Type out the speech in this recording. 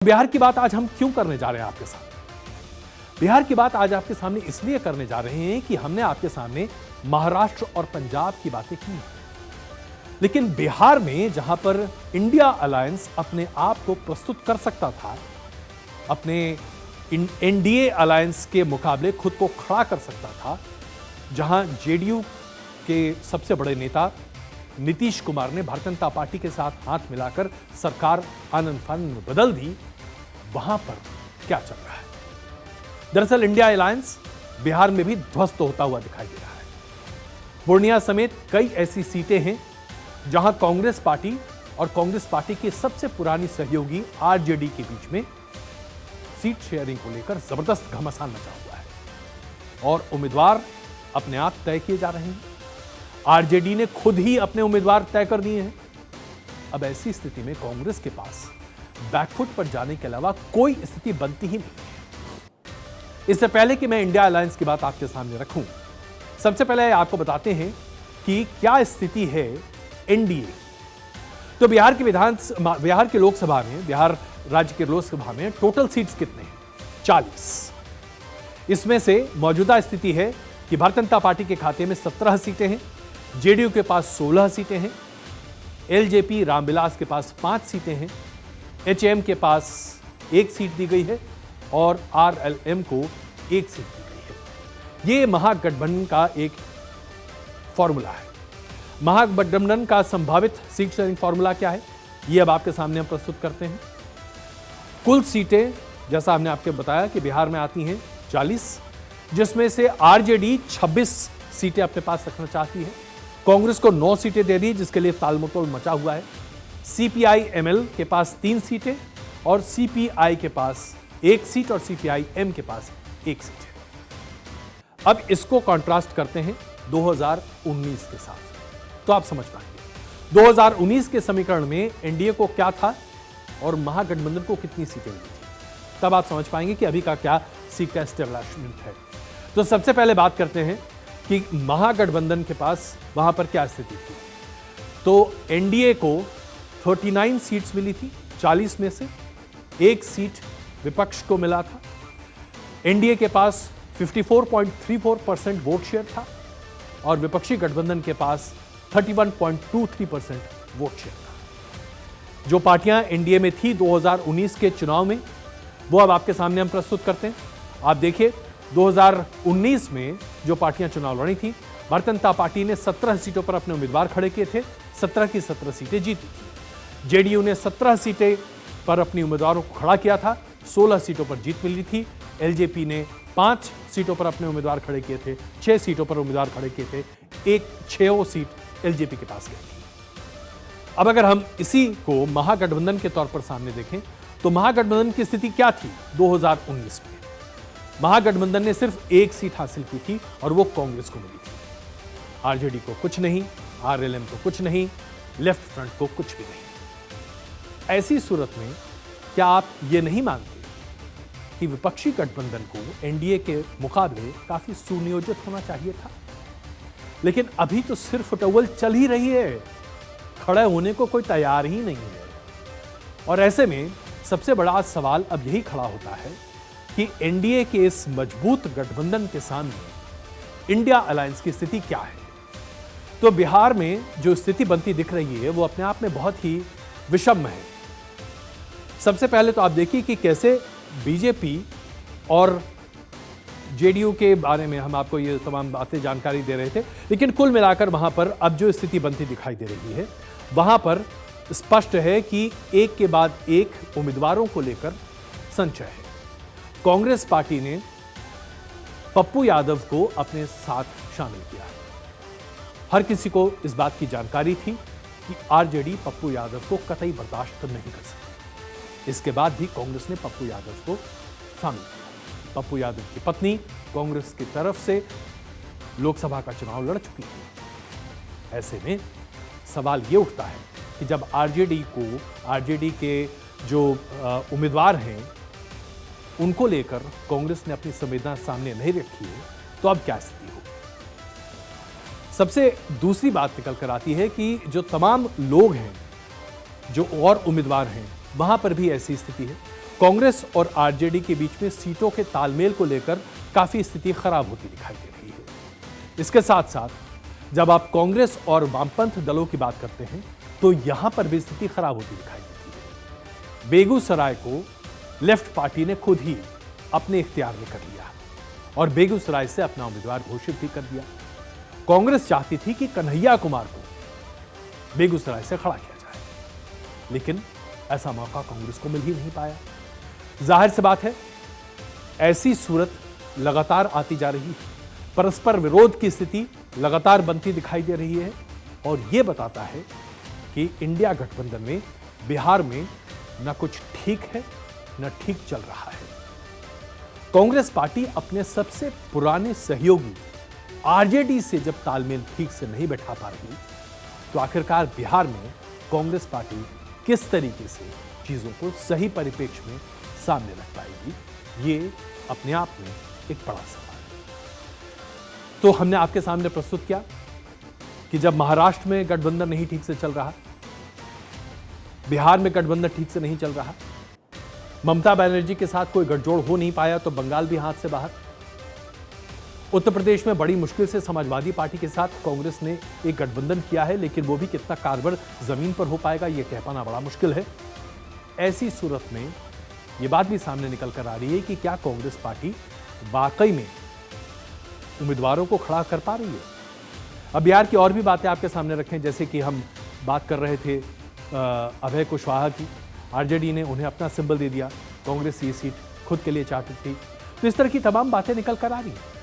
बिहार की बात आज हम क्यों करने जा रहे हैं आपके सामने? बिहार की बात आज आपके सामने इसलिए करने जा रहे हैं कि हमने आपके सामने महाराष्ट्र और पंजाब की बातें की हैं। लेकिन बिहार में जहां पर इंडिया अलायंस अपने आप को प्रस्तुत कर सकता था, अपने एनडीए अलायंस के मुकाबले खुद को खड़ा कर सकता था, जहां जेडीयू के सबसे बड़े नेता नीतीश कुमार ने भारतीय जनता पार्टी के साथ हाथ मिलाकर सरकार आनन फानन में बदल दी, वहां पर क्या चल रहा है? दरअसल इंडिया अलायंस बिहार में भी ध्वस्त होता हुआ दिखाई दे रहा है। पूर्णिया समेत कई ऐसी सीटें हैं जहां कांग्रेस पार्टी और कांग्रेस पार्टी की सबसे पुरानी सहयोगी आरजेडी के बीच में सीट शेयरिंग को लेकर जबरदस्त घमासान मचा हुआ है और उम्मीदवार अपने आप तय किए जा रहे हैं। आरजेडी ने खुद ही अपने उम्मीदवार तय कर दिए हैं। अब ऐसी स्थिति में कांग्रेस के पास बैकफुट पर जाने के अलावा कोई स्थिति बनती ही नहीं। इससे पहले कि मैं इंडिया अलायंस की बात आपके सामने रखूं, सबसे पहले आपको बताते हैं कि क्या स्थिति है एनडीए। तो बिहार के लोकसभा में, बिहार राज्य के लोकसभा में टोटल सीट्स कितने हैं? 40। इसमें से मौजूदा स्थिति है कि भारतीय जनता पार्टी के खाते में 17 सीटें हैं, जेडीयू के पास 16 सीटें हैं, एलजेपी रामविलास के पास 5 सीटें हैं, एचएम के पास 1 सीट दी गई है और आरएलएम को 1 सीट दी गई है। यह महागठबंधन का एक फॉर्मूला है। महागठबंधन का संभावित सीट शेयरिंग फॉर्मूला क्या है, यह अब आपके सामने हम प्रस्तुत करते हैं। कुल सीटें, जैसा हमने आपको बताया कि बिहार में आती हैं 40, जिसमें से आरजेडी 26 सीटें अपने पास रखना चाहती है। कांग्रेस को 9 सीटें दे दी, जिसके लिए तालमटोल मचा हुआ है। सीपीआई एमएल के पास 3 सीटें और सीपीआई के पास 1 सीट और सीपीआई एम के पास 1 सीट है। अब इसको कंट्रास्ट करते हैं 2019 के साथ, तो आप समझ पाएंगे 2019 के समीकरण में एनडीए को क्या था और महागठबंधन को कितनी सीटें मिली थी। तब आप समझ पाएंगे कि अभी का क्या सीट का एस्टेब्लिशमेंट है। तो सबसे पहले बात करते हैं कि महागठबंधन के पास वहां पर क्या स्थिति थी। तो एनडीए को 39 सीट्स मिली थी, 40 में से 1 सीट विपक्ष को मिला था। एनडीए के पास 54.34% वोट शेयर था और विपक्षी गठबंधन के पास 31.23% वोट शेयर था। जो पार्टियां एनडीए में थी 2019 के चुनाव में, वो अब आपके सामने हम प्रस्तुत करते हैं। आप देखिए 2019 में जो पार्टियां चुनाव लड़ी थी, भारतीय जनता पार्टी ने 17 सीटों पर अपने उम्मीदवार खड़े किए थे, 17 की 17 सीटें जीती थी। जेडीयू ने 17 सीटें पर अपने उम्मीदवारों को खड़ा किया था, 16 सीटों पर जीत मिली थी। एलजेपी ने 5 सीटों पर अपने उम्मीदवार खड़े किए थे, 6 सीटों पर उम्मीदवार खड़े किए थे, 6 सीट एलजेपी के पास गई थी। अब अगर हम इसी को महागठबंधन के तौर पर सामने देखें तो महागठबंधन की स्थिति क्या थी 2019 में? महागठबंधन ने सिर्फ 1 सीट हासिल की थी और वो कांग्रेस को मिली थी। आरजेडी को कुछ नहीं, आरएलएम को कुछ नहीं, लेफ्ट फ्रंट को कुछ भी नहीं। ऐसी सूरत में क्या आप ये नहीं मानते कि विपक्षी गठबंधन को एनडीए के मुकाबले काफी सुनियोजित होना चाहिए था? लेकिन अभी तो सिर्फ फुटबॉल चल ही रही है, खड़े होने को कोई तैयार ही नहीं है। और ऐसे में सबसे बड़ा सवाल अब यही खड़ा होता है कि एनडीए के इस मजबूत गठबंधन के सामने इंडिया अलायंस की स्थिति क्या है। तो बिहार में जो स्थिति बनती दिख रही है वो अपने आप में बहुत ही विषम है। सबसे पहले तो आप देखिए कि कैसे बीजेपी और जेडीयू के बारे में हम आपको ये तमाम बातें जानकारी दे रहे थे, लेकिन कुल मिलाकर वहां पर अब जो स्थिति बनती दिखाई दे रही है, वहां पर स्पष्ट है कि एक के बाद एक उम्मीदवारों को लेकर संशय है। कांग्रेस पार्टी ने पप्पू यादव को अपने साथ शामिल किया। हर किसी को इस बात की जानकारी थी कि आरजेडी पप्पू यादव को कतई बर्दाश्त नहीं कर सकती। इसके बाद भी कांग्रेस ने पप्पू यादव को शामिल किया। पप्पू यादव की पत्नी कांग्रेस की तरफ से लोकसभा का चुनाव लड़ चुकी है। ऐसे में सवाल यह उठता है कि जब आरजेडी के जो उम्मीदवार हैं उनको लेकर कांग्रेस ने अपनी संवेदना सामने नहीं रखी है, तो अब क्या स्थिति होगी? सबसे दूसरी बात निकल कर आती है कि जो तमाम लोग हैं, जो और उम्मीदवार हैं, वहां पर भी ऐसी स्थिति है। कांग्रेस और आरजेडी के बीच में सीटों के तालमेल को लेकर काफी स्थिति खराब होती दिखाई दे रही है। इसके साथ साथ जब आप कांग्रेस और वामपंथ दलों की बात करते हैं तो यहां पर भी स्थिति खराब होती दिखाई देती है। बेगूसराय को लेफ्ट पार्टी ने खुद ही अपने इख्तियार में कर लिया और बेगूसराय से अपना उम्मीदवार घोषित भी कर दिया। कांग्रेस चाहती थी कि कन्हैया कुमार को बेगूसराय से खड़ा किया जाए, लेकिन ऐसा मौका कांग्रेस को मिल ही नहीं पाया। जाहिर सी बात है, ऐसी सूरत लगातार आती जा रही है। परस्पर विरोध की स्थिति लगातार बनती दिखाई दे रही है और यह बताता है कि इंडिया गठबंधन में बिहार में न कुछ ठीक है न ठीक चल रहा है। कांग्रेस पार्टी अपने सबसे पुराने सहयोगी आरजेडी से जब तालमेल ठीक से नहीं बैठा पा रही, तो आखिरकार बिहार में कांग्रेस पार्टी किस तरीके से चीजों को सही परिप्रेक्ष्य में सामने रख पाएगी, ये अपने आप में एक बड़ा सवाल है। तो हमने आपके सामने प्रस्तुत किया कि जब महाराष्ट्र में गठबंधन नहीं ठीक से चल रहा, बिहार में गठबंधन ठीक से नहीं चल रहा, ममता बनर्जी के साथ कोई गठजोड़ हो नहीं पाया तो बंगाल भी हाथ से बाहर, उत्तर प्रदेश में बड़ी मुश्किल से समाजवादी पार्टी के साथ कांग्रेस ने एक गठबंधन किया है, लेकिन वो भी कितना कारगर जमीन पर हो पाएगा ये कह पाना बड़ा मुश्किल है। ऐसी सूरत में ये बात भी सामने निकल कर आ रही है कि क्या कांग्रेस पार्टी वाकई में उम्मीदवारों को खड़ा कर पा रही है। अब बिहार की और भी बातें आपके सामने रखें, जैसे कि हम बात कर रहे थे अभय कुशवाहा की, आरजेडी ने उन्हें अपना सिंबल दे दिया, कांग्रेस ये सीट खुद के लिए चाहती थी। तो इस तरह की तमाम बातें निकल कर आ रही हैं।